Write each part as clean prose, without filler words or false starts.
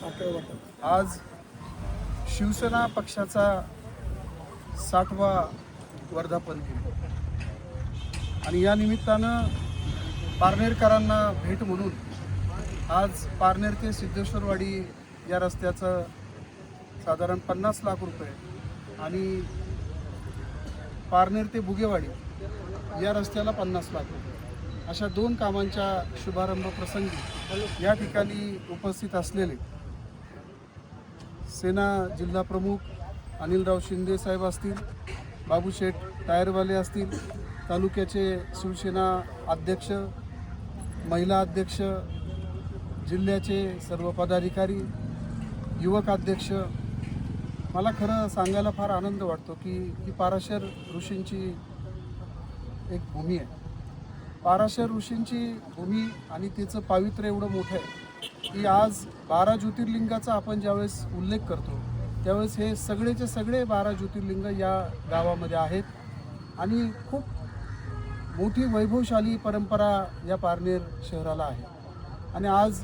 आज शिवसेना पक्षाचा 60वा वर्धापन दिन आणि या निमित्तानं पारनेरकरांना भेट म्हणून आज पारनेर ते सिद्धेश्वरवाडी या रस्त्याचं साधारण 50 लाख रुपये आणि पारनेर ते बुगेवाडी या रस्त्याला 50 लाख रुपये अशा 2 कामांच्या शुभारंभ प्रसंगी या ठिकाणी उपस्थित असलेले सेना जिल्हा प्रमुख अनिलराव शिंदे साहेब असतील, बाबूशेठ टायरवाले असतील, तालुक्याचे शिवसेना अध्यक्ष, महिला अध्यक्ष, जिल्ह्याचे सर्व पदाधिकारी, युवक अध्यक्ष, मला खरं सांगायला फार आनंद वाटतो की पाराशर ऋषींची एक भूमी आहे. पाराशर ऋषींची भूमी आणि तिचं पावित्र्य एवढं मोठं आहे की आज 12 ज्योतिर्लिंगाचा आपण ज्यावेळेस उल्लेख करतो त्यावेळेस हे सगळेचे सगळे 12 ज्योतिर्लिंग या गावामध्ये आहेत आणि खूप मोठी वैभवशाली परंपरा या पारनेर शहराला आहे. आणि आज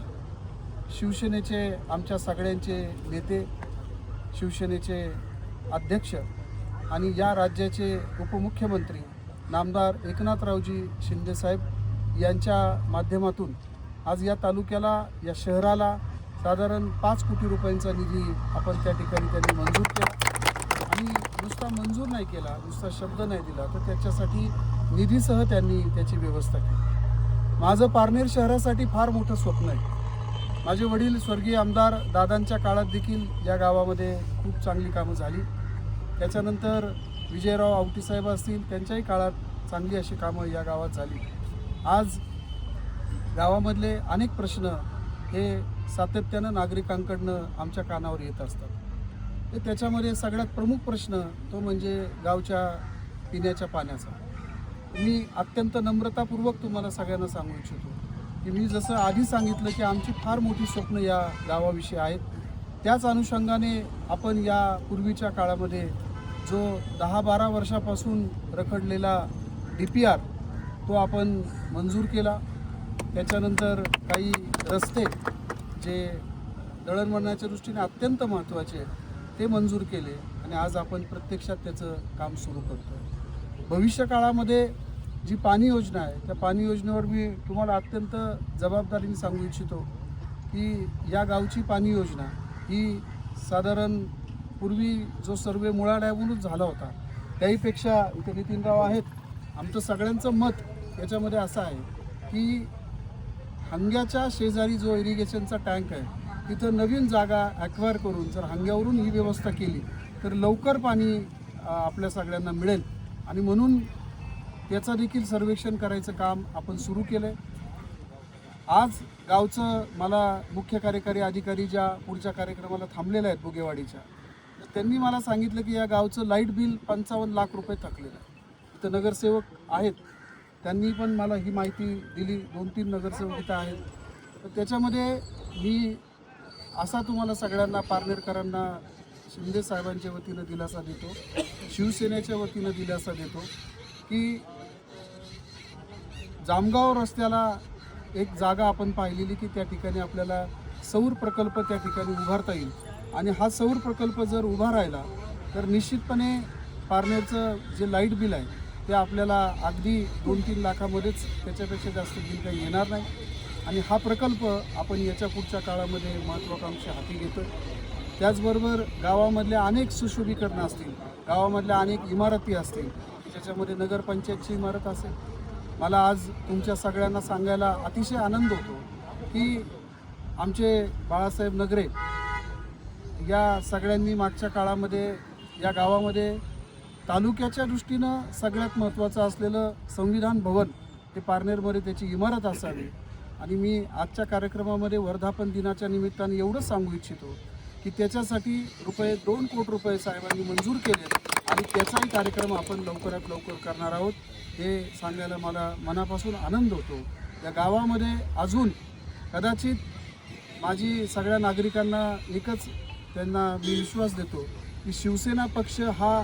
शिवसेनेचे आमच्या सगळ्यांचे नेते, शिवसेनेचे अध्यक्ष आणि या राज्याचे उपमुख्यमंत्री नामदार एकनाथरावजी शिंदेसाहेब यांच्या माध्यमातून आज या तालुक्याला, या शहराला साधारण 5 कोटी रुपयांचा निधी आपण त्या ठिकाणी त्यांनी मंजूर केला. आणि नुसता मंजूर नाही केला, नुसता शब्द नाही दिला, तर त्याच्यासाठी निधीसह त्यांनी त्याची व्यवस्था केली. माझं पारनेर शहरासाठी फार मोठं स्वप्न आहे. माझे वडील स्वर्गीय आमदार दादांच्या काळात देखील या गावामध्ये खूप चांगली कामं झाली. त्याच्यानंतर विजयराव आवटीसाहेब असतील, त्यांच्याही काळात चांगली अशी कामं या गावात झाली. आज गावामधले अनेक प्रश्न हे सातत्यानं नागरिकांकडनं आमच्या कानावर येत असतात. त्याच्यामध्ये सगळ्यात प्रमुख प्रश्न तो म्हणजे गावच्या पिण्याच्या पाण्याचा. मी अत्यंत नम्रतापूर्वक तुम्हाला सगळ्यांना सांगू इच्छितो की मी जसं आधी सांगितलं की आमची फार मोठी स्वप्न या गावाविषयी आहेत. त्याच अनुषंगाने आपण या पूर्वीच्या काळामध्ये जो 10-12 वर्षापासून रखडलेला DPR तो आपण मंजूर केला. त्याच्यानंतर काही रस्ते जे दळणवळणाच्या दृष्टीने अत्यंत महत्त्वाचे ते मंजूर केले आणि आज आपण प्रत्यक्षात त्याचं काम सुरू करतो. भविष्य काळामध्ये जी पाणी योजना आहे त्या पाणी योजनेवर मी तुम्हाला अत्यंत जबाबदारीने सांगू इच्छितो की या गावची पाणी योजना ही साधारण पूर्वी जो सर्वे मुळाड्यावरूनच झाला होता त्याहीपेक्षा इथे नितीनराव आहेत. आमचं सगळ्यांचं मत याच्यामध्ये असं आहे की हंग्याच्या शेजारी जो इरिगेशनचा टँक आहे तिथं नवीन जागा ॲक्वायर करून जर हंग्यावरून ही व्यवस्था केली तर लवकर पाणी आपल्या सगळ्यांना मिळेल. आणि म्हणून त्याचं देखील सर्वेक्षण करायचं काम आपण सुरू केलं आहे. आज गावचं मला मुख्य कार्यकारी अधिकारी ज्या पुढच्या कार्यक्रमाला थांबलेल्या आहेत बुगेवाडीच्या, त्यांनी मला सांगितलं की या गावचं लाईट बिल 55 लाख रुपये थकलेलं आहे. इथं नगरसेवक आहेत, त्यांनी पण मला ही माहिती दिली. 2-3 नगरसेवक इथं आहेत. तर त्याच्यामध्ये मी असा तुम्हाला सगळ्यांना पारनेरकरांना शिंदे साहेबांच्या वतीनं दिलासा देतो, शिवसेनेच्या वतीनं दिलासा देतो की जामगाव रस्त्याला एक जागा आपण पाहिलेली की त्या ठिकाणी आपल्याला सौर प्रकल्प त्या ठिकाणी उभारता येईल. आणि हा सौर प्रकल्प जर उभा राहिला तर निश्चितपणे पारनेरचं जे लाईट बिल आहे ते आपल्याला अगदी 2-3 लाखामध्येच, त्याच्यापेक्षा जास्त बिल काही येणार नाही. आणि हा प्रकल्प आपण याच्या पुढच्या काळामध्ये महत्त्वाकांक्षी हाती घेतो. त्याचबरोबर गावामधल्या अनेक सुशोभीकरणं असतील, गावामधल्या अनेक इमारती असतील, त्याच्यामध्ये नगरपंचायतची इमारत असेल. मला आज तुमच्या सगळ्यांना सांगायला अतिशय आनंद होतो की आमचे बाळासाहेब नगरे या सगळ्यांनी मागच्या काळामध्ये या गावामध्ये तालुक्याच्या दृष्टीनं सगळ्यात महत्त्वाचं असलेलं संविधान भवन हे पारनेरमध्ये त्याची इमारत असावी. आणि मी आजच्या कार्यक्रमामध्ये वर्धापन दिनाच्या निमित्ताने एवढंच सांगू इच्छितो की त्याच्यासाठी ₹2 कोटी साहेबांनी मंजूर केले आणि त्याचाही कार्यक्रम आपण लवकरात लवकर करणार आहोत हे सांगायला मला मनापासून आनंद होतो. या गावामध्ये अजून कदाचित माझी सगळ्या नागरिकांना एकच त्यांना मी विश्वास देतो की शिवसेना पक्ष हा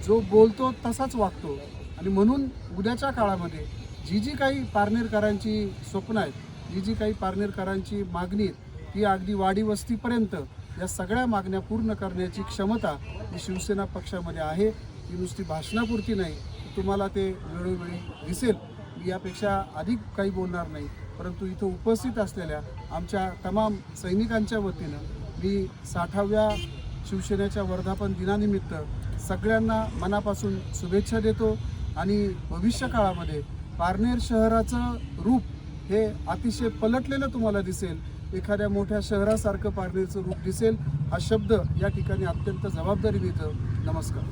जो बोलतो तसाच वागतो. आणि म्हणून उद्याच्या काळामध्ये जी काही पारनेरकरांची स्वप्न आहेत, जी काही पारनेरकरांची मागणी आहेत ती अगदी वाडी वस्तीपर्यंत या सगळ्या मागण्या पूर्ण करण्याची क्षमता ही शिवसेना पक्षामध्ये आहे. ती नुसती भाषणापुरती नाही, तुम्हाला ते वेळोवेळी दिसेल. मी यापेक्षा अधिक काही बोलणार नाही, परंतु इथं उपस्थित असलेल्या आमच्या तमाम सैनिकांच्या वतीनं मी 60व्या शिवसेनेच्या वर्धापन दिनानिमित्त सगळ्यांना मनापासून शुभेच्छा देतो आणि भविष्य काळामध्ये पारनेर शहराचं रूप हे अतिशय पलटलेलं तुम्हाला दिसेल. एखाद्या मोठ्या शहरासारखं पारनेरचं रूप दिसेल. हा शब्द या ठिकाणी अत्यंत जबाबदारी देतो. नमस्कार.